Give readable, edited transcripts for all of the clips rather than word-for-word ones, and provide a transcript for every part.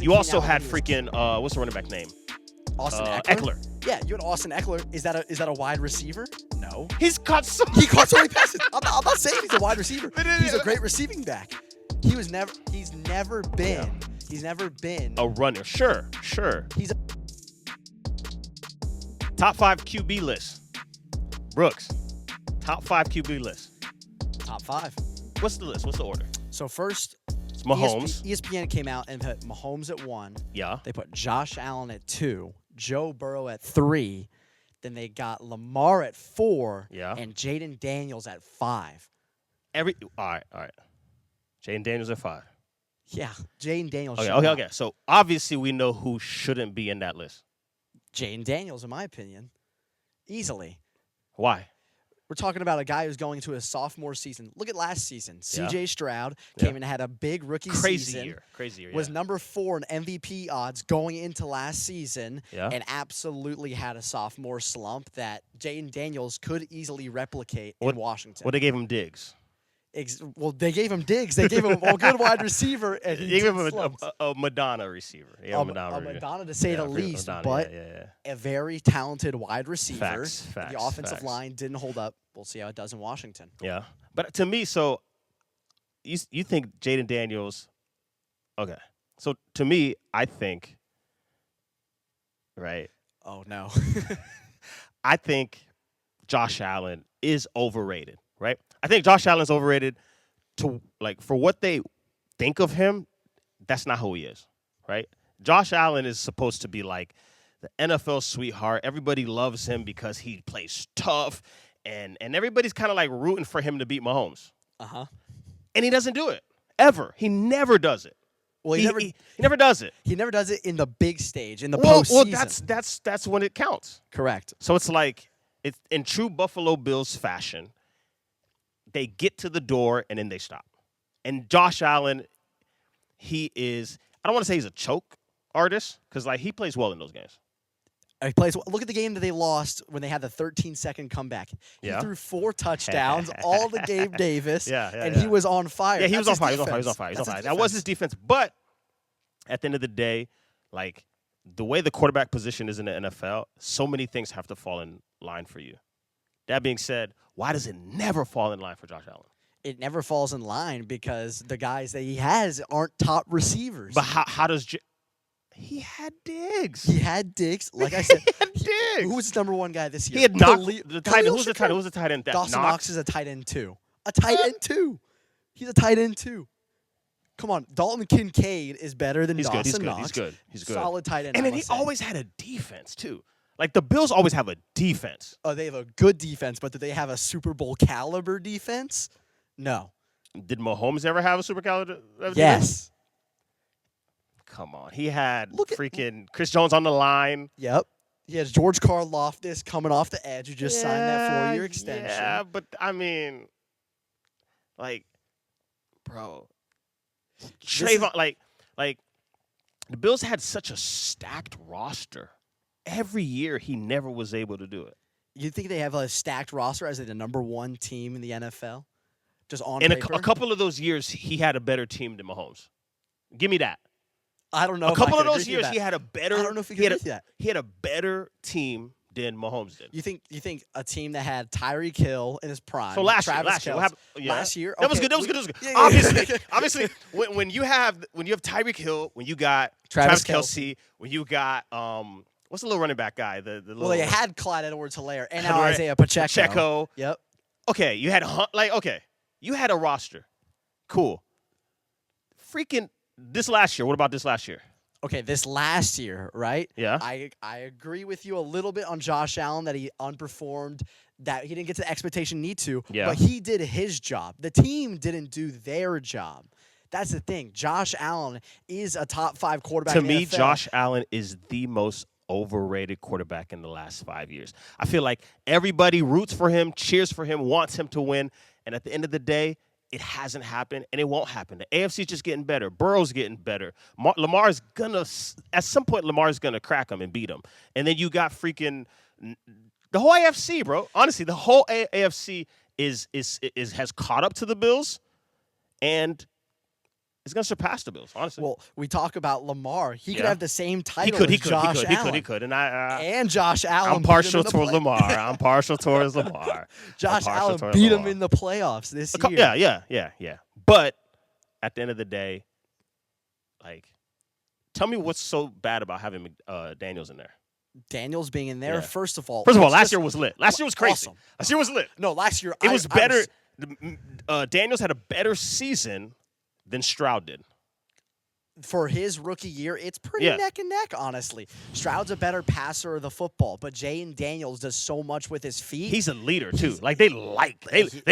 You also had freaking what's the running back name? Austin Eckler. Yeah, you had Austin Eckler. Is that a wide receiver? No. He caught so many passes. I'm not saying he's a wide receiver. He's a great receiving back. He's never been a runner. Sure. He's top 5 QB list. Brooks. Top 5 QB list. top 5. What's the list? What's the order? So first, It's Mahomes. ESPN came out and put Mahomes at 1. Yeah. They put Josh Allen at 2, Joe Burrow at 3. Then they got Lamar at 4, Yeah. and Jaden Daniels at 5. All right. Jaden Daniels at 5. Yeah, Jaden Daniels. Okay. So obviously we know who shouldn't be in that list. Jaden Daniels, in my opinion, easily. Why? We're talking about a guy who's going into his sophomore season. Look at last season. Yeah. C.J. Stroud came in and had a big rookie season. Crazy year. Was number 4 in MVP odds going into last season, Yeah. and absolutely had a sophomore slump that Jaden Daniels could easily replicate in Washington. Well, they gave him Diggs. Well, they gave him Diggs. They gave him a good wide receiver, and They gave him a Madonna receiver. Yeah, a Madonna to say the least, but a very talented wide receiver. Facts, the offensive line didn't hold up. We'll see how it does in Washington. Yeah, but to me, so you think Jaden Daniels? Okay, so to me, I think, right? Oh no, I think Josh Allen is overrated. Right? I think Josh Allen's overrated for what they think of him. That's not who he is, right? Josh Allen is supposed to be like the NFL sweetheart. Everybody loves him because he plays tough, and everybody's kind of like rooting for him to beat Mahomes. And he doesn't do it ever. He never does it. Well, he never does it. He never does it in the big stage, in the postseason. Well, that's when it counts. Correct. So it's like it's in true Buffalo Bills fashion. They get to the door, and then they stop. And Josh Allen, he is – I don't want to say he's a choke artist because, he plays well in those games. He plays. Look at the game that they lost when they had the 13-second comeback. He threw 4 touchdowns, all to Gabe Davis, and he was on fire. Yeah, he was on fire. He was on fire. That was his defense. But at the end of the day, the way the quarterback position is in the NFL, so many things have to fall in line for you. That being said, why does it never fall in line for Josh Allen? It never falls in line because the guys that he has aren't top receivers. But how does he had Diggs? He had Diggs. Like I said, he had Diggs. Who was his number 1 guy this year? He had the tight end. Who's the tight end? Dawson Knox is a tight end too. A tight end too. He's a tight end too. Come on, Dalton Kincaid is better than Dawson Knox. He's good. Solid tight end. And then he always had a defense too. The Bills always have a defense. Oh, they have a good defense, but do they have a Super Bowl caliber defense? No. Did Mahomes ever have a Super caliber defense? Yes. Come on. He had freaking Chris Jones on the line. Yep. He has George Karlaftis coming off the edge who just signed that 4-year extension. Yeah, but I mean, bro. Trayvon, the Bills had such a stacked roster. Every year, he never was able to do it. You think they have a stacked roster as the number 1 team in the NFL? Just on in paper? a couple of those years, he had a better team than Mahomes. Give me that. I don't know. A couple of those years, he had a better. I don't know if he could do that. He had a better team than Mahomes did. You think a team that had Tyreek Hill in his prime? So last year, what happened? Yeah. Last year, that was good. That was good. Yeah. Obviously, when you have Tyreek Hill, when you got Travis Kelce, when you got what's the little running back guy? Well, they had Clyde Edwards-Helaire and now Isaiah Pacheco. Yep. Okay, you had you had a roster. Cool. Freaking this last year. What about this last year? Okay, this last year, right? Yeah. I agree with you a little bit on Josh Allen that he underperformed, that he didn't get to the expectation need to. Yeah. But he did his job. The team didn't do their job. That's the thing. Josh Allen is a top 5 quarterback in the NFL. Josh Allen is the most overrated quarterback in the last 5 years. I feel like everybody roots for him, cheers for him, wants him to win. And at the end of the day, it hasn't happened, and it won't happen. The AFC's just getting better. Burrow's getting better. Lamar's gonna – at some point, Lamar's going to crack him and beat him. And then you got freaking – the whole AFC, bro. Honestly, the whole AFC has caught up to the Bills, and is going to surpass the Bills, honestly. Well, we talk about Lamar. He could have the same title he as Josh Allen. He could. And Josh Allen I'm partial toward Lamar. I'm partial towards Lamar. Josh Allen beat him in the playoffs this year. Yeah. But at the end of the day, like, tell me what's so bad about having Daniels in there. Daniels being in there, first of all. Last year was lit. Last year was crazy. Awesome. Last year was lit. No, last year it was better. Daniels had a better season than Stroud did. For his rookie year, it's pretty neck and neck, honestly. Stroud's a better passer of the football, but Jayden Daniels does so much with his feet. He's a leader, too. Like, they like Daniels.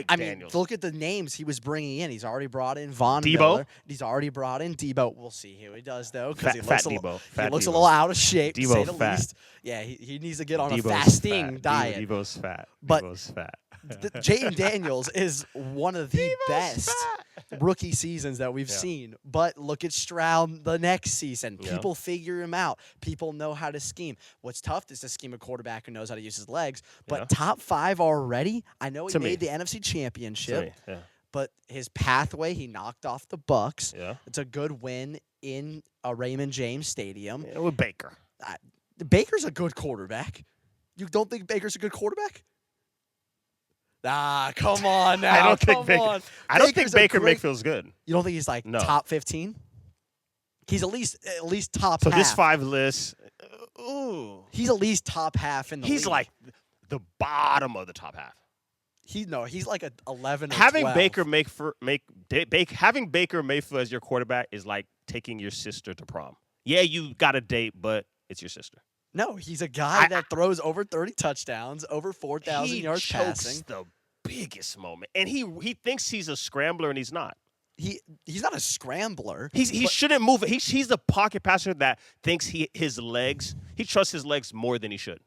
I mean, look at the names he was bringing in. He's already brought in Von Miller. He's already brought in Debo. We'll see who he does, though, because he looks a little out of shape, to say the least. Yeah, he needs to get on a fasting diet. Debo's fat. But Debo's fat. Jayden Daniels is one of the best rookie seasons that we've seen. But look at Stroud the next season. People figure him out. People know how to scheme. What's tough is to scheme a quarterback who knows how to use his legs. But top 5 already. I know he made the NFC Championship. But his pathway, he knocked off the Bucs. It's a good win in a Raymond James Stadium. With Baker. Baker's a good quarterback. You don't think Baker's a good quarterback? Come on now. I don't think Baker Mayfield's good. You don't think he's top 15? He's at least top half. So this 5 list, he's at least top half in the league. He's like the bottom of the top half. He's like a 11 or having 12. Having Baker Mayfield as your quarterback is like taking your sister to prom. Yeah, you got a date, but it's your sister. No, he's a guy that throws over 30 touchdowns, over 4,000 yards passing. He's the biggest moment, and he thinks he's a scrambler, and he's not. He's not a scrambler. He shouldn't move. He's the pocket passer that thinks he trusts his legs more than he should.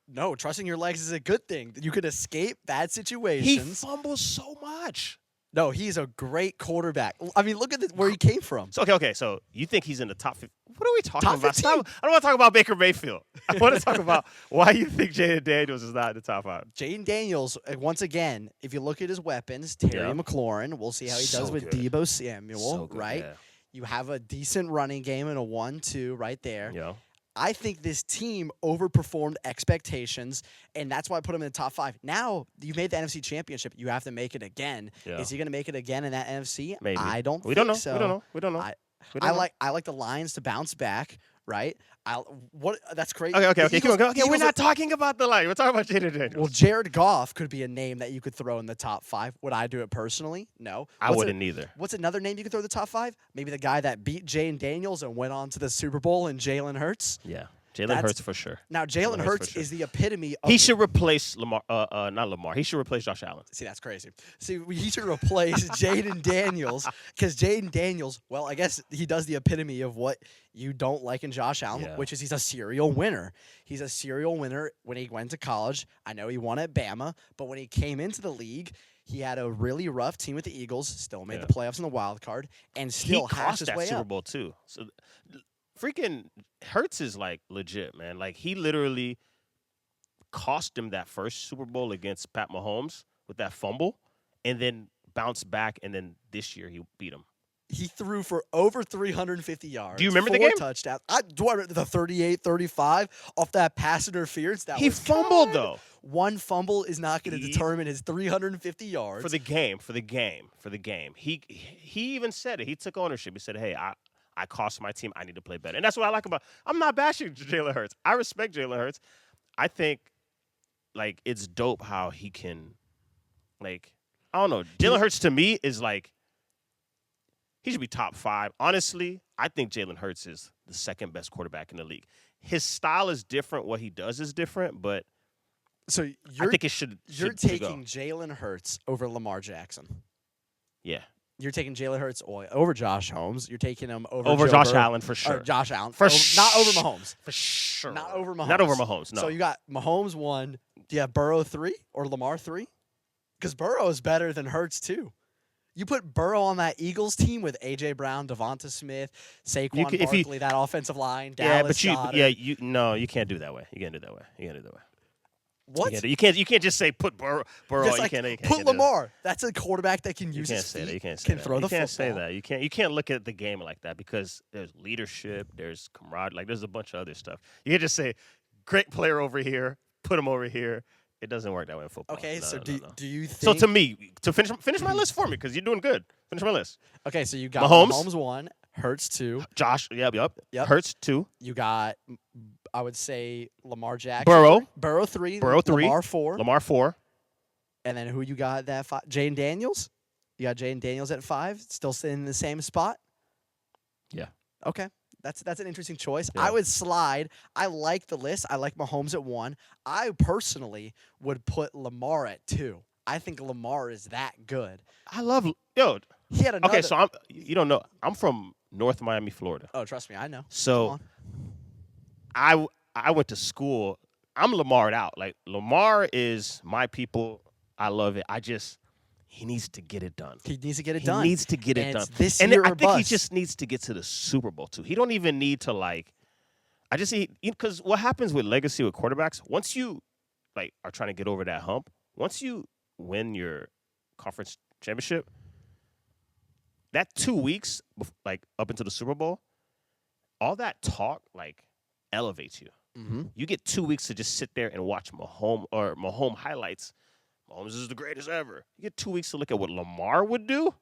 No, trusting your legs is a good thing. You could escape bad situations. He fumbles so much. No, he's a great quarterback. I mean, look at where he came from. So, okay. So you think he's in the top 50? What are we talking top about? 15? I don't want to talk about Baker Mayfield. I want to talk about why you think Jayden Daniels is not in the top 5. Jayden Daniels, once again, if you look at his weapons, Terry McLaurin, we'll see how he does with Deebo Samuel, right? Yeah. You have a decent running game and a 1-2 right there. Yeah. I think this team overperformed expectations, and that's why I put him in the top 5. Now, you made the NFC Championship. You have to make it again. Yeah. Is he going to make it again in that NFC? Maybe. I don't think so. We don't know. I like the Lions to bounce back, right? That's crazy. Okay. Keep on. Okay, we're not talking about the Lions. We're talking about Jayden Daniels. Well, Jared Goff could be a name that you could throw in the top 5. Would I do it personally? No. I wouldn't either. What's another name you could throw in the top 5? Maybe the guy that beat Jayden Daniels and went on to the Super Bowl and Jalen Hurts? Yeah. Jalen Hurts for sure. Now, Jalen Hurts is the epitome of... He should replace Lamar. Not Lamar. He should replace Josh Allen. See, that's crazy. See, he should replace Jayden Daniels because Jayden Daniels, well, I guess he does the epitome of what you don't like in Josh Allen, which is he's a serial winner. He's a serial winner when he went to college. I know he won at Bama, but when he came into the league, he had a really rough team with the Eagles, still made the playoffs in the wild card, and still hashed his way Super Bowl too. So freaking Hurts is like legit, man. Like he literally cost him that first Super Bowl against Pat Mahomes with that fumble, and then bounced back, and then this year he beat him. He threw for over 350 yards. Do you remember the game? 4 touchdowns. Do I remember the 38-35 off that pass interference? He fumbled, though. One fumble is not going to determine his 350 yards. For the game. He even said it. He took ownership. He said, hey, I cost my team. I need to play better. And that's what I like about – I'm not bashing Jalen Hurts. I respect Jalen Hurts. I think, like, it's dope how he can, like, I don't know. Jalen Hurts to me is, like, he should be top 5. Honestly, I think Jalen Hurts is the second best quarterback in the league. His style is different. What he does is different, but I think it should You're taking Jalen Hurts over Lamar Jackson. Yeah. You're taking Jalen Hurts over Josh Holmes. You're taking him over Josh Allen for sure. Josh Allen. Not over Mahomes. For sure. Not over Mahomes. Not over Mahomes, no. So you got Mahomes 1. Do you have Burrow 3 or Lamar 3? Because Burrow is better than Hurts too. You put Burrow on that Eagles team with A.J. Brown, Devonta Smith, Saquon Barkley, that offensive line, Dallas Goedert. You can't do that way. You can't do that way. What? You can't just say put Burrow. Just You can't put do that. Lamar. That's a quarterback that can use You can't his say feet. that. You can't say can that. throw the You can't football. say that. You can't look at the game like that because there's leadership, there's camaraderie, like there's a bunch of other stuff. You can't just say great player over here, put him over here. It doesn't work that way in football. Okay, so do you think? So to me, to finish my list for me because you're doing good. Finish my list. Okay, so you got Mahomes. Mahomes 1, Hurts 2. Josh, yep. Yep. Hurts 2. You got, I would say, Lamar Jackson. Burrow 3. 3. Lamar 4. Lamar 4. And then who you got that 5? Jaden Daniels? You got Jaden Daniels at 5, still sitting in the same spot? Yeah. Okay. That's an interesting choice. Yeah. I would slide. I like the list. I like Mahomes at 1. I personally would put Lamar at 2. I think Lamar is that good. He had another. Okay, so you don't know. I'm from North Miami, Florida. Oh, trust me, I know. So I went to school. I'm Lamar'd out. Like Lamar is my people. I love it. He needs to get it done. He needs to get it done. He needs to get it done. This and year I or think he bust. just needs to get to the Super Bowl too. He don't even need to because what happens with legacy with quarterbacks, once you are trying to get over that hump, once you win your conference championship, that 2 weeks up into the Super Bowl, all that talk elevates you. Mm-hmm. You get 2 weeks to just sit there and watch Mahomes highlights. Mahomes is the greatest ever. You get 2 weeks to look at what Lamar would do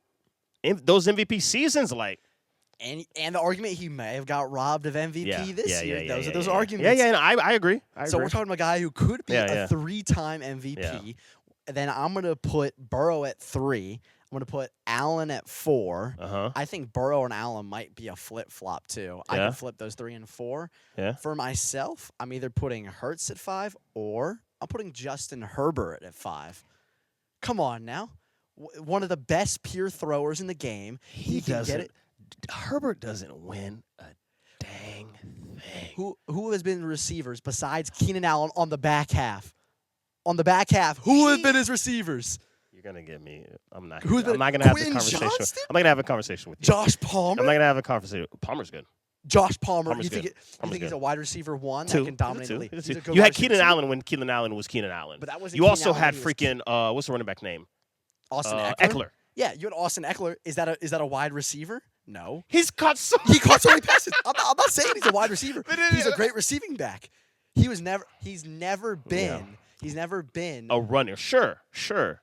in those MVP seasons, And the argument he may have got robbed of MVP this year. Those are those arguments. Yeah, I agree. So we're talking about a guy who could be a 3-time MVP. Yeah. And then I'm going to put Burrow at 3. I'm going to put Allen at 4. Uh-huh. I think Burrow and Allen might be a flip-flop, too. I can flip those 3 and 4. Yeah. For myself, I'm either putting Hurts at 5 or I'm putting Justin Herbert at 5. Come on now. One of the best pure throwers in the game. He can get it. Herbert doesn't win a dang thing. Who has been receivers besides Keenan Allen on the back half? On the back half, who have been his receivers? You're gonna get me. I'm not Who's gonna been- have this Quinn conversation. Johnston? I'm not gonna have a conversation with you. Josh Palmer. I'm not gonna have a conversation. Palmer's good. Josh Palmer. Palmer's You think, good. you think he's a wide receiver 1 Two. that can dominate Two. the league? He's a He's a two. good You wide had receiver Keenan too. Allen when Keenan Allen was Keenan Allen. But that wasn't You Keenan also Allen had when he was freaking what's the running back name? Austin Eckler. Eckler. Yeah, you had Austin Eckler. Is that a wide receiver? No. He's caught so. He caught so many passes. I'm not saying he's a wide receiver. He's a great receiving back. He's never been A runner, sure.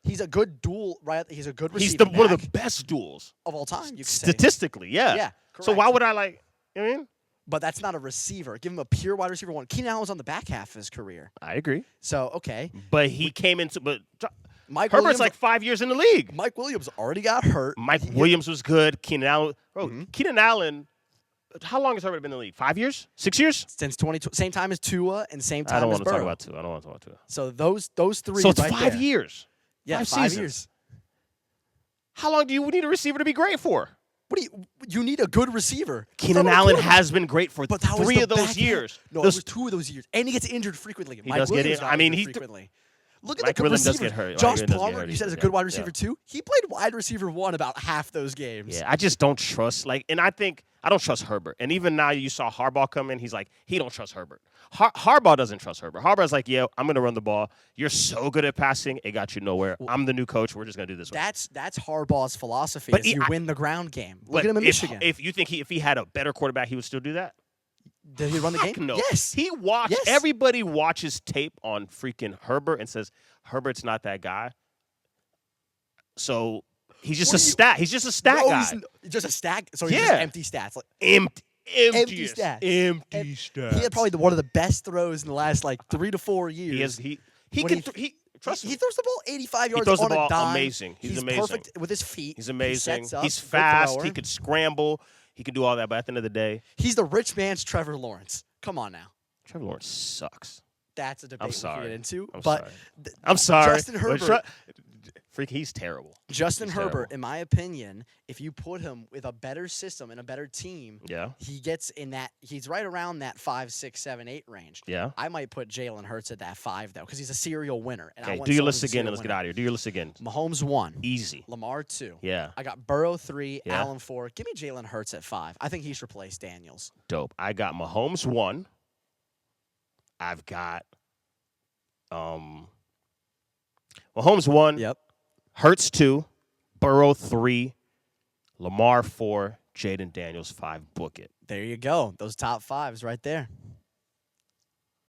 He's a good dual, right? He's a good He's receiving one of back the best duels of all time, you could say. statistically. Yeah. Yeah, So correct. why would I You know what I mean? But that's not a receiver. Give him a pure wide receiver 1. Keenan Allen was on the back half of his career. I agree. So, okay. But he came into Mike Herbert's Williams, 5 years in the league. Mike Williams already got hurt. Mike Williams was good. Keenan Allen, Keenan Allen. How long has Herbert been in the league? 5 years? 6 years? Since 20, same time as Tua and same I time don't as want to talk Burrow. about Tua. I don't want to talk about Tua. So those 3 So it's right 5 there. years. Yeah, 5 seasons. years. How long do you need a receiver to be great for? What do you need a good receiver. Keenan Allen has been great for But that was 3 the of those back years. half. No, it was 2 of those years. And he gets injured frequently. Mike does get Williams in- got I mean, injured he- frequently. Look at Mike the good Williams does receivers. get hurt. Mike Josh Williams does get Palmer, hurt you said is a easily, good yeah. wide receiver too. He played wide receiver 1 about half those games. Yeah, I just don't trust. And I think I don't trust Herbert. And even now, you saw Harbaugh come in. He's like, he don't trust Herbert. Harbaugh doesn't trust Herbert. Harbaugh's like, yeah, I'm going to run the ball. You're so good at passing, it got you nowhere. I'm the new coach. We're just going to do this. That's Harbaugh's philosophy. But You win the ground game. Look But at him in Michigan. If you think if he had a better quarterback, he would still do that? Did he run the game? Heck no. Yes. He watched. Yes. Everybody watches tape on freaking Herbert and says Herbert's not that guy. So he's just What a do you- stat. He's just a stat No, guy. he's just a stack. So he's Yeah. just empty stats. Like, Empty stats. Empty stats. he had probably one of the best throws in the last 3 to 4 years. He When can. He trust he me. throws the ball 85 yards throws the on ball a dime. amazing. He's amazing. Perfect with his feet. He's amazing. He sets up, He's good fast. thrower. He could scramble. He could do all that. But at the end of the day, He's the rich man's Trevor Lawrence. Come on now. Trevor Lawrence sucks. That's a debate I'm we sorry. can get into. I'm but sorry. th- I'm sorry. Justin but Herbert. he's terrible. Justin He's Herbert, terrible. in my opinion, if you put him with a better system and a better team, Yeah. he gets in that. He's right around that 5, 6, 7, 8 range. Yeah. I might put Jalen Hurts at that 5 though, because he's a serial winner. And I Okay. want Do your someone list who's a again and serial let's get winner. out of here. Do your list again. Mahomes 1, Easy. Lamar 2. Yeah. I got Burrow 3, Yeah. Allen 4. Give me Jalen Hurts at 5. I think he's replaced Daniels. Dope. I got Mahomes 1. I've got Mahomes 1, Yep. Hurts 2, Burrow 3, Lamar 4, Jaden Daniels 5. Book it. There you go. Those top fives right there.